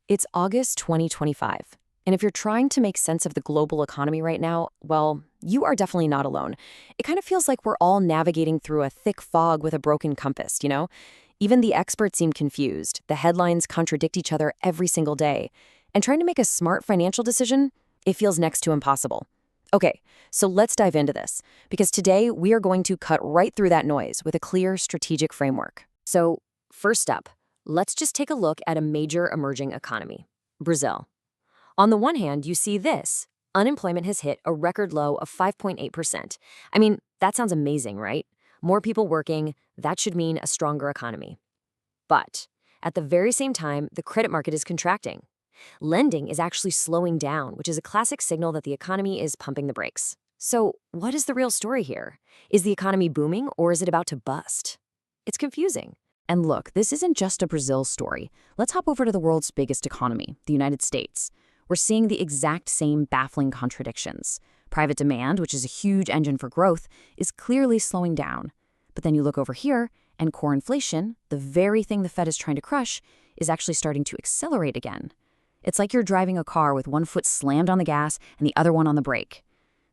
It's August 2025, and if you're trying to make sense of the global economy right now, well, you are definitely not alone. It kind of feels like we're all navigating through a thick fog with a broken compass, you know? Even the experts seem confused. The headlines contradict each other every single day. And trying to make a smart financial decision, it feels next to impossible. Okay, so let's dive into this, because today we are going to cut right through that noise with a clear strategic framework. So, first up, let's just take a look at a major emerging economy, Brazil. On the one hand, you see this. Unemployment has hit a record low of 5.8%. I mean, that sounds amazing, right? More people working, that should mean a stronger economy. But at the very same time, the credit market is contracting. Lending is actually slowing down, which is a classic signal that the economy is pumping the brakes. So, what is the real story here? Is the economy booming, or is it about to bust? It's confusing. And look, this isn't just a Brazil story. Let's hop over to the world's biggest economy, the United States. We're seeing the exact same baffling contradictions. Private demand, which is a huge engine for growth, is clearly slowing down. But then you look over here, and core inflation, the very thing the Fed is trying to crush, is actually starting to accelerate again. It's like you're driving a car with one foot slammed on the gas and the other one on the brake.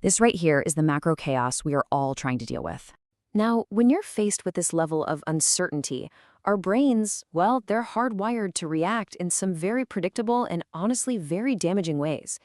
This right here is the macro chaos we are all trying to deal with. Now, when you're faced with this level of uncertainty, our brains, well, they're hardwired to react in some very predictable and honestly very damaging ways.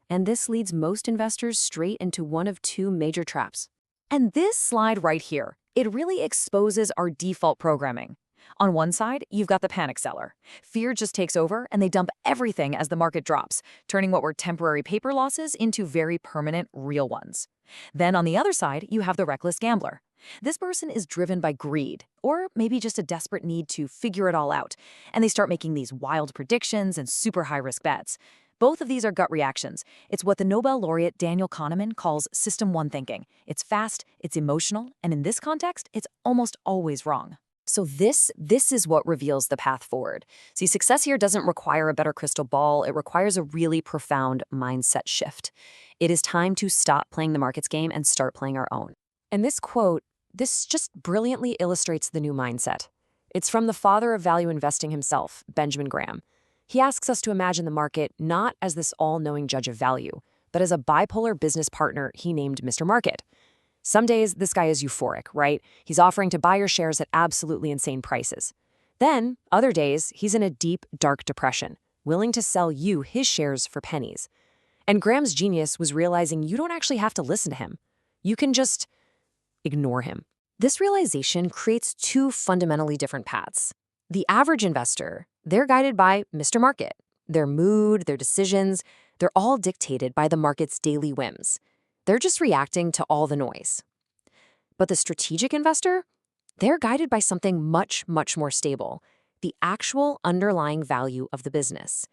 And this leads most investors straight into one of two major traps. And this slide right here, it really exposes our default programming. On one side, you've got the panic seller. Fear just takes over and they dump everything as the market drops, turning what were temporary paper losses into very permanent, real ones. Then on the other side, you have the reckless gambler. This person is driven by greed, or maybe just a desperate need to figure it all out, and they start making these wild predictions and super high-risk bets. Both of these are gut reactions. It's what the Nobel laureate Daniel Kahneman calls System 1 thinking. It's fast, it's emotional, and in this context, it's almost always wrong. So this is what reveals the path forward. See, success here doesn't require a better crystal ball. It requires a really profound mindset shift. It is time to stop playing the market's game and start playing our own. And this quote, this just brilliantly illustrates the new mindset. It's from the father of value investing himself, Benjamin Graham. He asks us to imagine the market not as this all-knowing judge of value, but as a bipolar business partner he named Mr. Market. Some days, this guy is euphoric, right? He's offering to buy your shares at absolutely insane prices. Then, other days, he's in a deep, dark depression, willing to sell you his shares for pennies. And Graham's genius was realizing you don't actually have to listen to him. You can just ignore him. This realization creates two fundamentally different paths. The average investor, they're guided by Mr. Market. Their mood, their decisions, they're all dictated by the market's daily whims. They're just reacting to all the noise. But the strategic investor, they're guided by something much, much more stable, the actual underlying value of the business.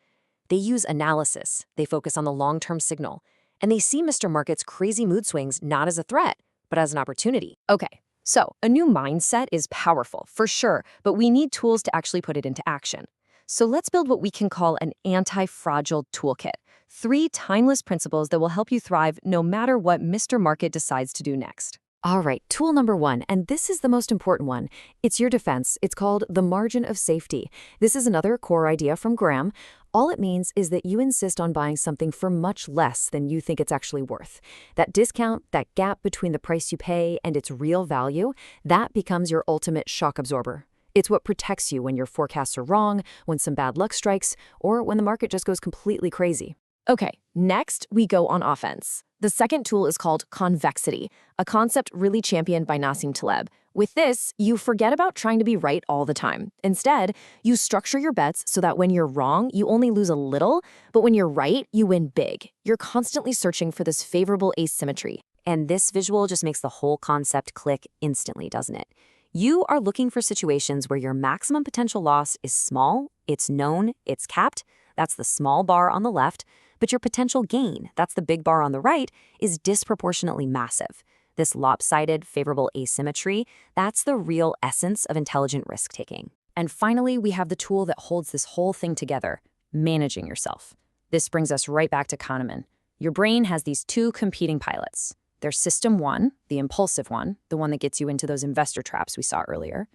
They use analysis, they focus on the long-term signal, and they see Mr. Market's crazy mood swings not as a threat, but as an opportunity. Okay, so a new mindset is powerful, for sure, but we need tools to actually put it into action. So let's build what we can call an anti-fragile toolkit. 3 timeless principles that will help you thrive no matter what Mr. Market decides to do next. All right, tool number 1, and this is the most important one. It's your defense. It's called the margin of safety. This is another core idea from Graham. All it means is that you insist on buying something for much less than you think it's actually worth. That discount, that gap between the price you pay and its real value, that becomes your ultimate shock absorber. It's what protects you when your forecasts are wrong, when some bad luck strikes, or when the market just goes completely crazy. Okay, next we go on offense. The second tool is called convexity, a concept really championed by Nassim Taleb. With this, you forget about trying to be right all the time. Instead, you structure your bets so that when you're wrong, you only lose a little, but when you're right, you win big. You're constantly searching for this favorable asymmetry. And this visual just makes the whole concept click instantly, doesn't it? You are looking for situations where your maximum potential loss is small, it's known, it's capped. That's the small bar on the left. But your potential gain, that's the big bar on the right, is disproportionately massive. This lopsided, favorable asymmetry, that's the real essence of intelligent risk-taking. And finally, we have the tool that holds this whole thing together, managing yourself. This brings us right back to Kahneman. Your brain has these 2 competing pilots. There's System 1, the impulsive one, the one that gets you into those investor traps we saw earlier.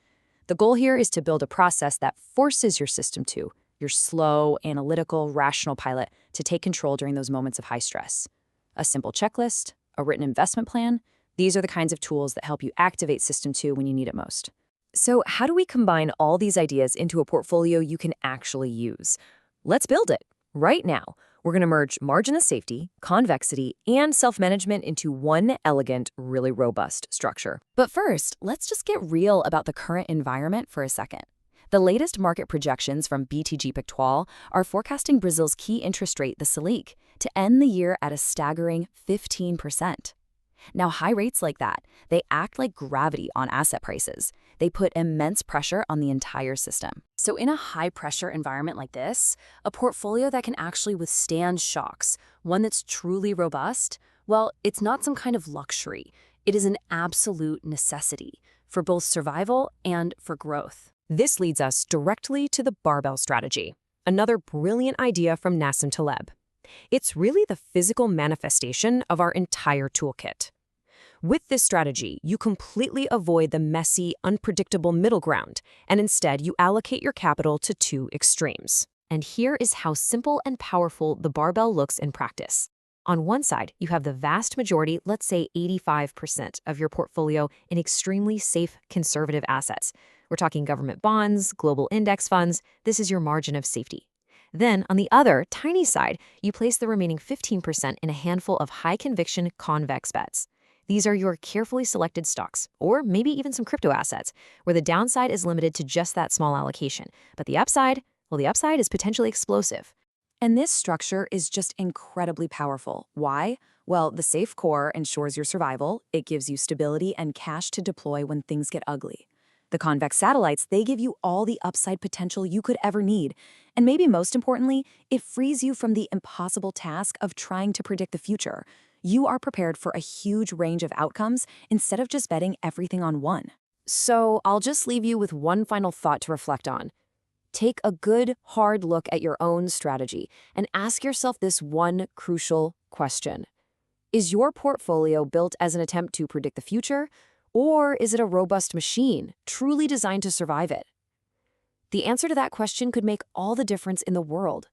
The goal here is to build a process that forces your System 2, your slow, analytical, rational pilot to take control during those moments of high stress. A simple checklist, a written investment plan, these are the kinds of tools that help you activate System 2 when you need it most. So how do we combine all these ideas into a portfolio you can actually use? Let's build it. Right now, we're going to merge margin of safety, convexity, and self-management into one elegant, really robust structure. But first, let's just get real about the current environment for a second. The latest market projections from BTG Pactual are forecasting Brazil's key interest rate, the Selic, to end the year at a staggering 15%. Now, high rates like that, they act like gravity on asset prices. They put immense pressure on the entire system. So in a high-pressure environment like this, a portfolio that can actually withstand shocks, one that's truly robust, well, it's not some kind of luxury. It is an absolute necessity for both survival and for growth. This leads us directly to the barbell strategy, another brilliant idea from Nassim Taleb. It's really the physical manifestation of our entire toolkit. With this strategy, you completely avoid the messy, unpredictable middle ground, and instead you allocate your capital to two extremes. And here is how simple and powerful the barbell looks in practice. On one side, you have the vast majority, let's say 85% of your portfolio in extremely safe, conservative assets. We're talking government bonds, global index funds. This is your margin of safety. Then, on the other, tiny side, you place the remaining 15% in a handful of high-conviction, convex bets. These are your carefully selected stocks, or maybe even some crypto assets, where the downside is limited to just that small allocation. But the upside, well, the upside is potentially explosive. And this structure is just incredibly powerful. Why? Well, the safe core ensures your survival. It gives you stability and cash to deploy when things get ugly. The convex satellites, they give you all the upside potential you could ever need. And maybe most importantly, it frees you from the impossible task of trying to predict the future. You are prepared for a huge range of outcomes instead of just betting everything on one. So I'll just leave you with one final thought to reflect on. Take a good, hard look at your own strategy and ask yourself this one crucial question. Is your portfolio built as an attempt to predict the future? Or is it a robust machine, truly designed to survive it? The answer to that question could make all the difference in the world.